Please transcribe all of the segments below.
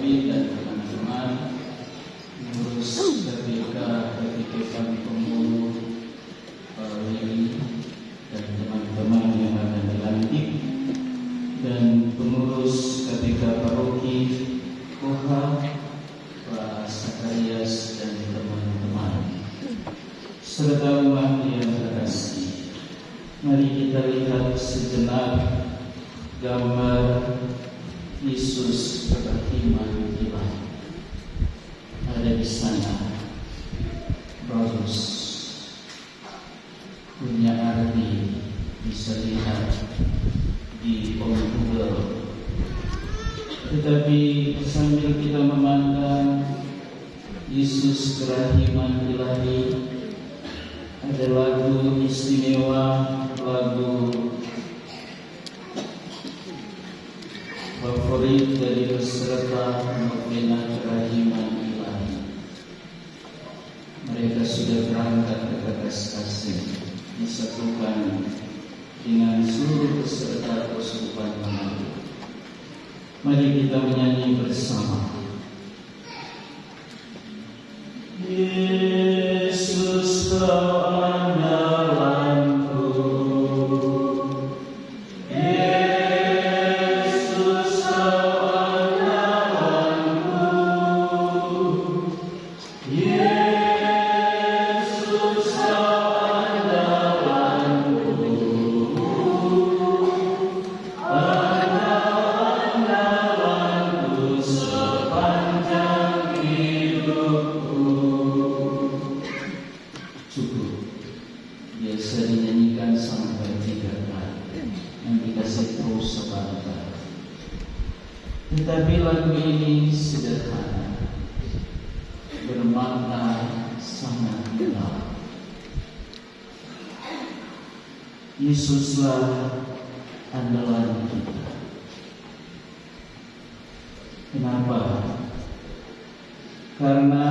Robi dan teman-teman, pengurus KPK, KPK Pengurus, Pak Willy dan teman-teman yang akan dilantik, dan pengurus KPK Paroki Koha, Pak Sakarias dan teman-teman, serta umat yang terkasih. Mari kita lihat sejenak gambar Yesus beriman Ilahi. Ada di sana, bagus, punya arti, bisa lihat di Google. Tetapi sambil kita memandang Yesus beriman Ilahi, ada lagu istimewa, lagu favorit dari peserta novena kerahiman Ilahi. Mereka sudah berangkat ke atas kasih, disatukan dengan seluruh peserta keuskupan Manado. Mari kita menyanyi bersama. Yesus kau andalanku, Yesus kau andalanku, Yesus kau andalanku, andalanku sepanjang hidupku. Cukup, biasa dinyanyikan sampai 3 kali, nanti kasih terus sebentar. Tetapi lagu ini sederhana, bermakna sangat dalam. Yesuslah andalan kita. Kenapa? Karena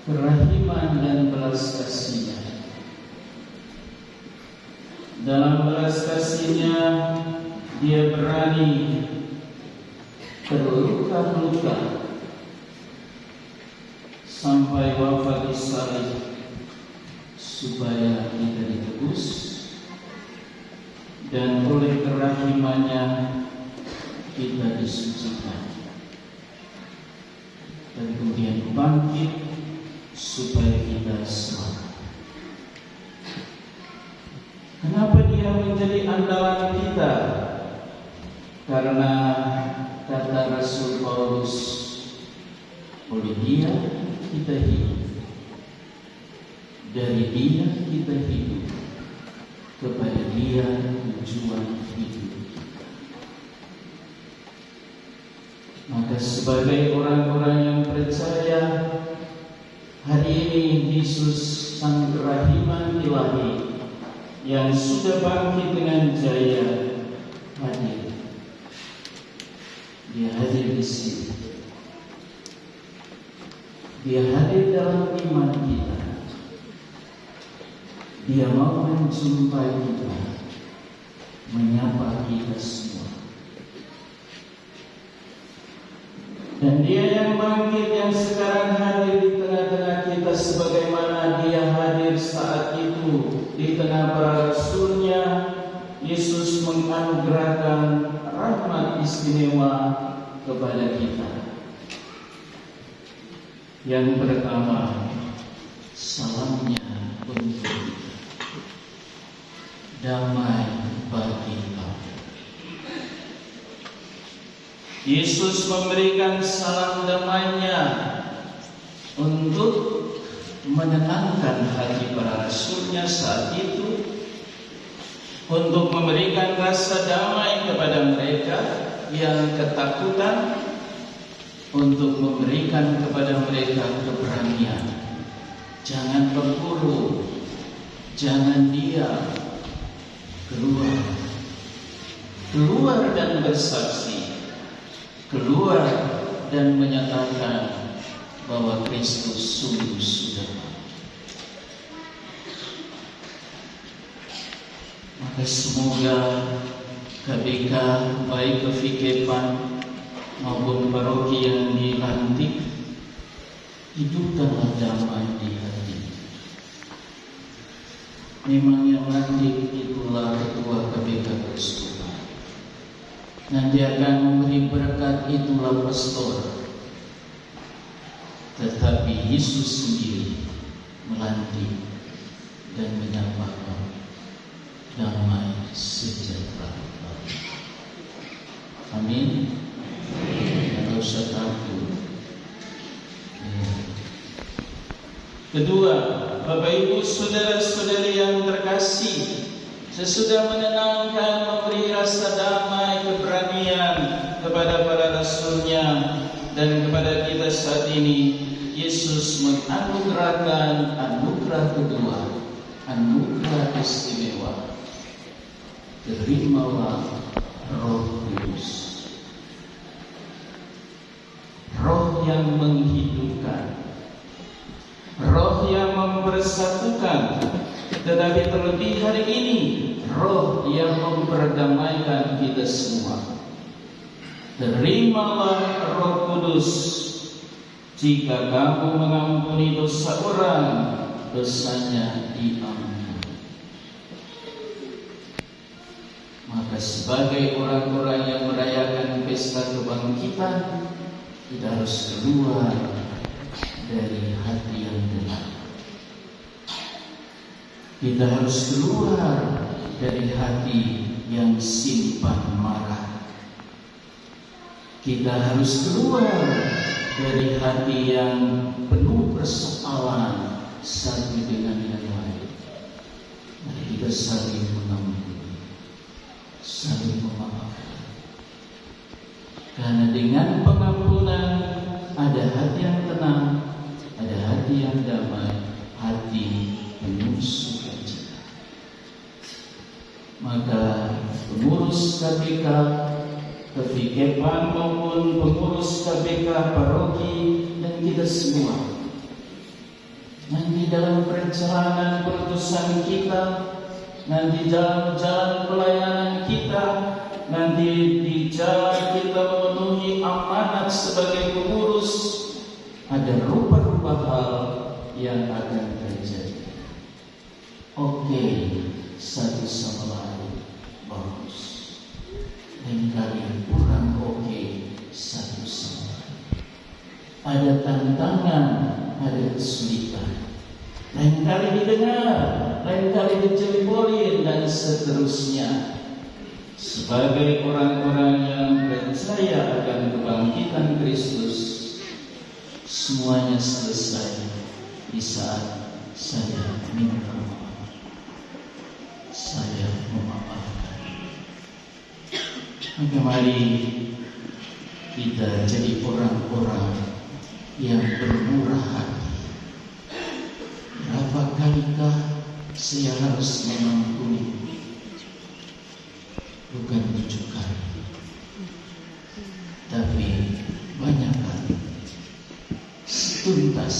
kerahiman dan belas kasihnya. Dalam belas kasihnya, dia berani terluka-luka sampai wafat di salib supaya kita ditebus, dan oleh kerahimannya kita disucikan, dan kemudian bangkit supaya kita selamat. Kenapa dia menjadi andalan kita? Karena kata Rasul Paulus, oleh dia kita hidup, dari dia kita hidup, kepada dia tujuan hidup. Maka sebagai orang-orang yang percaya, hari ini Yesus Sang Kerahiman Ilahi yang sudah bangkit dengan jaya hadir. Dia hadir di sini. Dia hadir dalam iman kita. Dia mau menjumpai kita, menyapa kita semua. Dan dia yang bangkit, yang sekarang hadir di tengah-tengah kita, sebagaimana dia hadir saat itu di tengah para rasulnya. Yesus menganugerahkan rahmat istimewa kepada kita. Yang pertama, salamnya untuk kita, damai bagi kamu. Yesus memberikan salam damai-Nya untuk menenangkan hati para rasulnya saat itu, untuk memberikan rasa damai kepada mereka yang ketakutan, untuk memberikan kepada mereka keberanian. Jangan berburu, jangan diam, keluar dan bersaksi, keluar dan menyatakan bahwa Kristus sungguh sudah mati. Maka semoga KBK baik kefikepan maupun paroki yang dilantik, hidupkanlah damai di hati. Memang yang lantik itulah ketua KPK Keuskupan. Nanti akan memberi berkat itulah pastor. Tetapi Yesus sendiri melantik dan menyatakan damai sejahtera. Amin. Tidak usah takut. Kedua, Bapak Ibu saudara-saudari yang terkasih, sesudah menenangkan, memberi rasa damai, keberanian kepada para rasulnya dan kepada kita saat ini, Yesus menganugerahkan anugerah kedua, anugerah istimewa. Terimalah Roh Kudus, Roh yang menghidupkan, Roh yang mempersatukan, tetapi terlebih hari ini Roh yang memperdamaikan kita semua. Terimalah Roh Kudus. Jika kamu mengampuni dosa orang, dosanya diampuni. Maka sebagai orang-orang yang merayakan pesta kebangkitan, kita harus keluar dari hati yang gelap. Kita harus keluar dari hati yang simpan marah. Kita harus keluar dari hati yang penuh persoalan satu dengan yang lain. Mari kita saling mengampuni, saling memaafkan. Karena dengan pengampunan ada hati yang tenang, ada hati yang damai, hati penuh sukacita. Maka pengurus KPK, Kevikepan maupun pengurus KPK paroki dan kita semua, nanti dalam perjalanan perutusan kita, nanti dalam jalan pelayanan kita, nanti di jalan kita memenuhi amanat sebagai pengurus, ada rupa-rupa hal yang akan terjadi. Oke, satu sama lain bagus. Lain kali kurang oke satu sama lain. Ada tantangan, ada kesulitan. Lain kali didengar, lain kali dijempolin dan seterusnya. Sebagai orang-orang yang percaya akan kebangkitan Kristus, semuanya selesai di saat saya minta maaf. Saya memaafkan. Maka mari kita jadi orang-orang yang bermurah hati. Berapa kalikah saya harus mengampuni? Bukan 7 kali, tapi banyak kali. Tuntas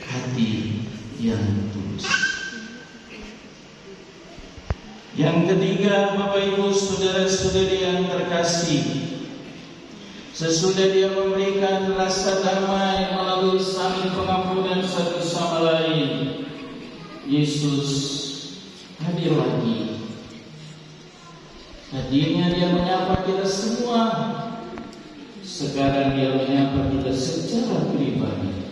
hati yang tulus. Yang ketiga, Bapak Ibu saudara-saudari yang terkasih, sesudah dia memberikan rasa damai melalui saling pengampunan satu sama lain, Yesus hadir lagi. Hadirnya dia menyapa kita semua. Sekarang dia menyapa kita secara pribadi.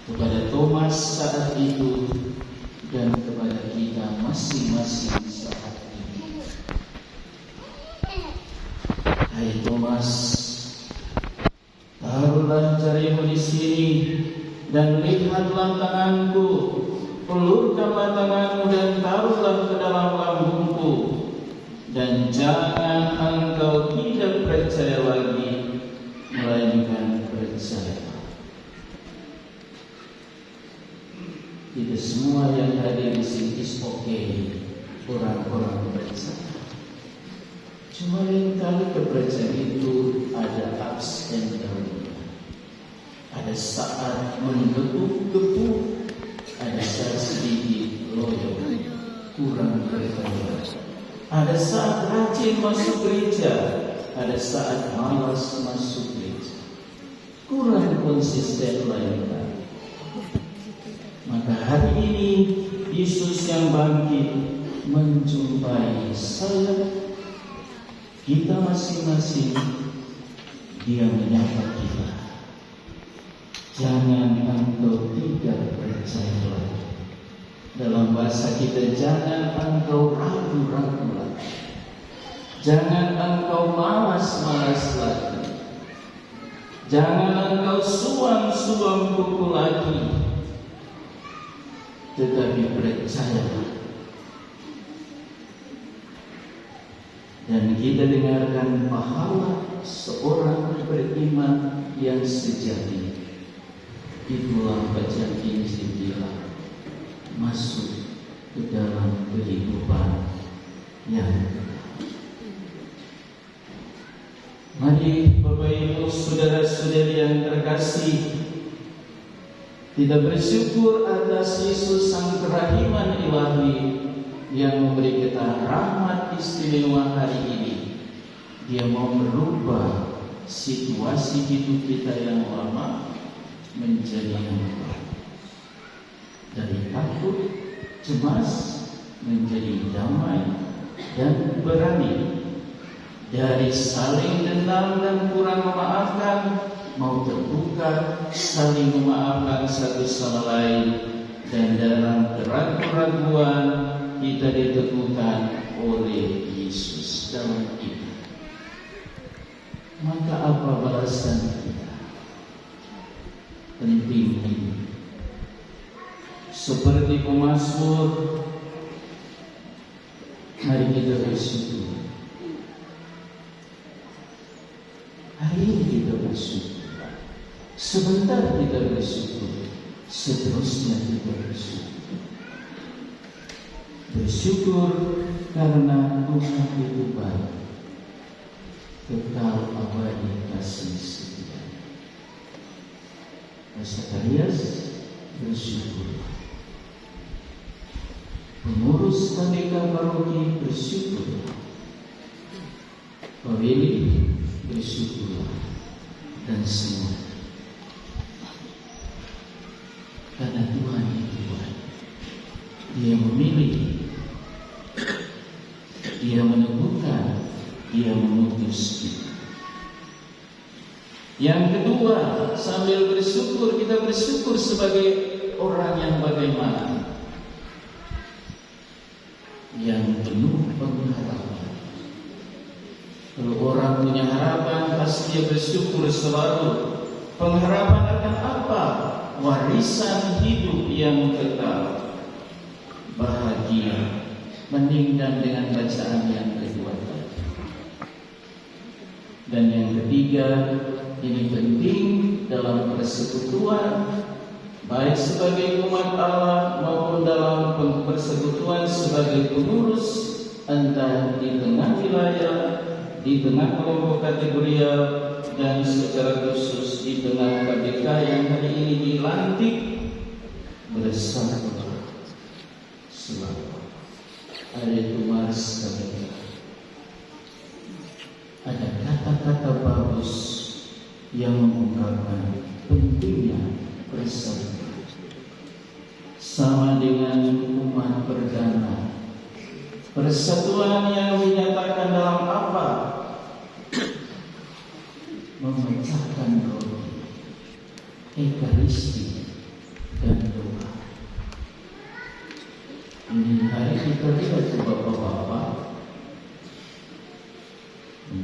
Kepada Thomas saat itu dan kepada kita masing-masing saat ini. Hai Thomas, taruhlah jarimu di sini dan lihatlah tanganku. Ulurkanlah tanganmu dan taruhlah ke dalam lambungku. Dan jangan engkau tidak percaya lagi, melainkan percaya. Tidak semua yang hadir di sini is okay, orang-orang percaya. Cuma yang kali kepercayaan itu ada ups and downs. Ada saat menggebu-gebu, ada saat sedikit loyo, kurang percaya. Ada saat rajin masuk gereja, ada saat malas masuk gereja, kurang konsisten lainnya. Maka hari ini Yesus yang bangkit menjumpai saya, kita masing-masing. Dia menyapa kita, jangan engkau tidak percaya lagi. Dalam bahasa kita, jangan engkau ragu-ragu lagi, jangan engkau malas-malas lagi, jangan engkau suam-suam kuku lagi, tetapi percayalah. Dan kita dengarkan pahala seorang beriman yang sejati. Itulah baca Injil kita masuk ke dalam kehidupan yang kekal. Mari Bapak Ibu, saudara-saudari yang terkasih, kita bersyukur atas Yesus Sang Kerahiman Ilahi yang memberi kita rahmat istimewa hari ini. Dia mau merubah situasi hidup kita yang lama menjadi yang baru. Dari takut, cemas, menjadi damai dan berani. Dari saling dendam dan kurang memaafkan, mau terbuka, saling memaafkan satu sama lain. Dan dalam keraguan-raguan, kita diteguhkan oleh Yesus dalam iman. Maka apa balasan kita? Penting ini. Seperti pemazmur, mari kita bersyukur. Hari ini kita bersyukur. Sebentar kita bersyukur. Seterusnya kita bersyukur. Bersyukur karena Tuhan itu baik, kekal abadi kasih setia. Zakarias bersyukur. Pengurus KDK Paroki bersyukur. Pawili bersyukur. Dan semua. Karena Tuhan itu baik. Dia memilih, Dia meneguhkan, Dia mengutus kita. Yang kedua, sambil bersyukur, kita bersyukur sebagai orang yang bagaimana? Yang penuh pengharapan. Kalau orang punya harapan, pasti dia bersyukur selalu. Pengharapan akan apa? Warisan hidup yang kekal. Bahagia, meninggal dengan bacaan yang kedua tadi. Dan yang ketiga, ini penting dalam persekutuan, baik sebagai umat Allah maupun dalam persekutuan sebagai pengurus, entah di tengah wilayah, di tengah kelompok kategorial, dan secara khusus di tengah KBK yang hari ini dilantik bersama selalu ada tumas KBK. Ada kata-kata bagus yang mengungkapkan pentingnya persatuan, sama dengan umat perdana. Persatuan yang dinyatakan dalam apa? Memecahkan roti, ekaristi, dan doa. Ini hari kita lihat bapak-bapak,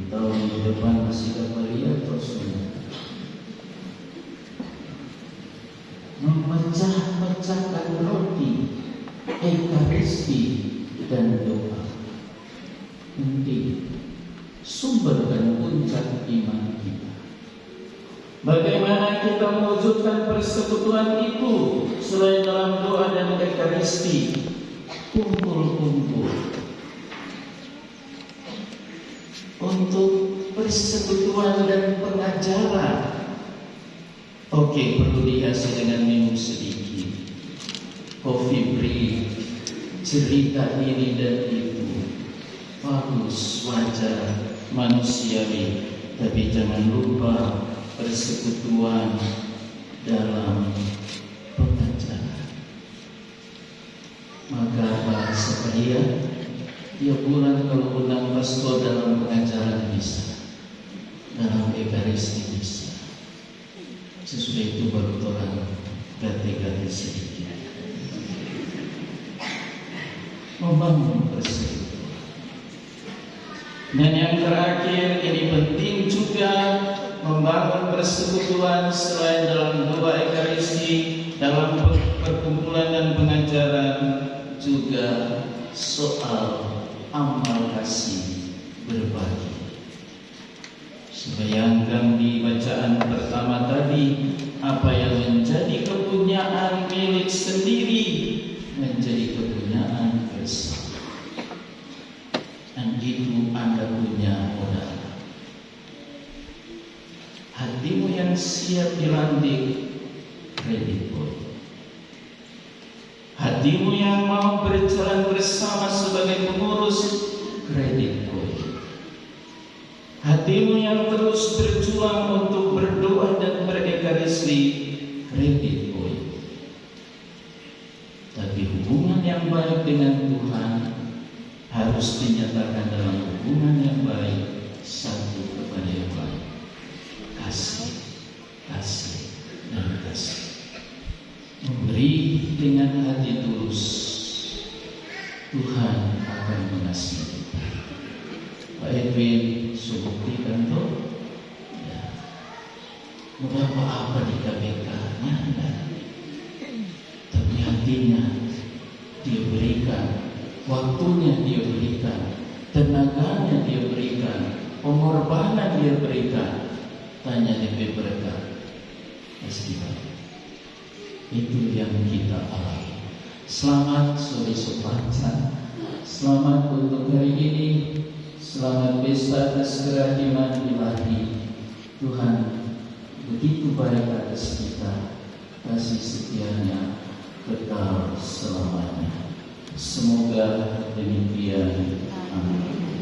tahun di depan masih dapat lihat Rasulnya memecahkan roti, ekaristi, dan doa. Penting, sumber dan puncak iman kita. Bagaimana kita mewujudkan persekutuan itu selain dalam doa dan ekaristi? Kumpul-kumpul untuk persekutuan dan pengajaran. Oke, perlu dihiasi dengan minum sedikit, kopi break, cerita ini dan itu, bagus, wajar. manusiawi, tapi jangan lupa persekutuan dalam pengajaran. Maka Pak supaya tiap bulan kalau undang pastor dalam pengajaran bisa, dalam ekaristi bisa. Sesudah itu baru orang gati-gati sedikit membangun persekutuan. Dan yang terakhir, ini penting juga membangun persekutuan selain dalam doa ekaristi, dalam perkumpulan dan pengajaran, juga soal amal kasih berbagi. Bayangkan di bacaan pertama tadi, apa yang menjadi kepunyaan milik sendiri menjadi kepunyaan bersama. Dan itu Anda punya modal. Hatimu yang siap dilantik, kredit boy. Hatimu yang mau berjalan bersama sebagai pengurus, kredit boy. Hatimu yang terus berjuang untuk berdoa dan berekaristi, kredit boy. Tapi hubungan yang baik dengan Tuhan harus dinyatakan dalam hubungan yang baik satu kepada yang lain. Kasih, kasih, dan kasih. Memberi dengan hati tulus, Tuhan akan mengasihi kita. Pak Edwin subuktikan tuh, ya, berapa apa di KPK-nya, tapi hatinya dia berikan, waktunya dia berikan, tenaganya dia berikan, pengorbanan dia berikan. Tanya DP berkat, pasti baik. Itu yang kita alami. Selamat sore Sopanca, selamat untuk hari ini. Selamat pesta keskeradiman ilahi. Tuhan begitu baik atas kita, kasih setianya kekal selamanya. Semoga demikian. Amin.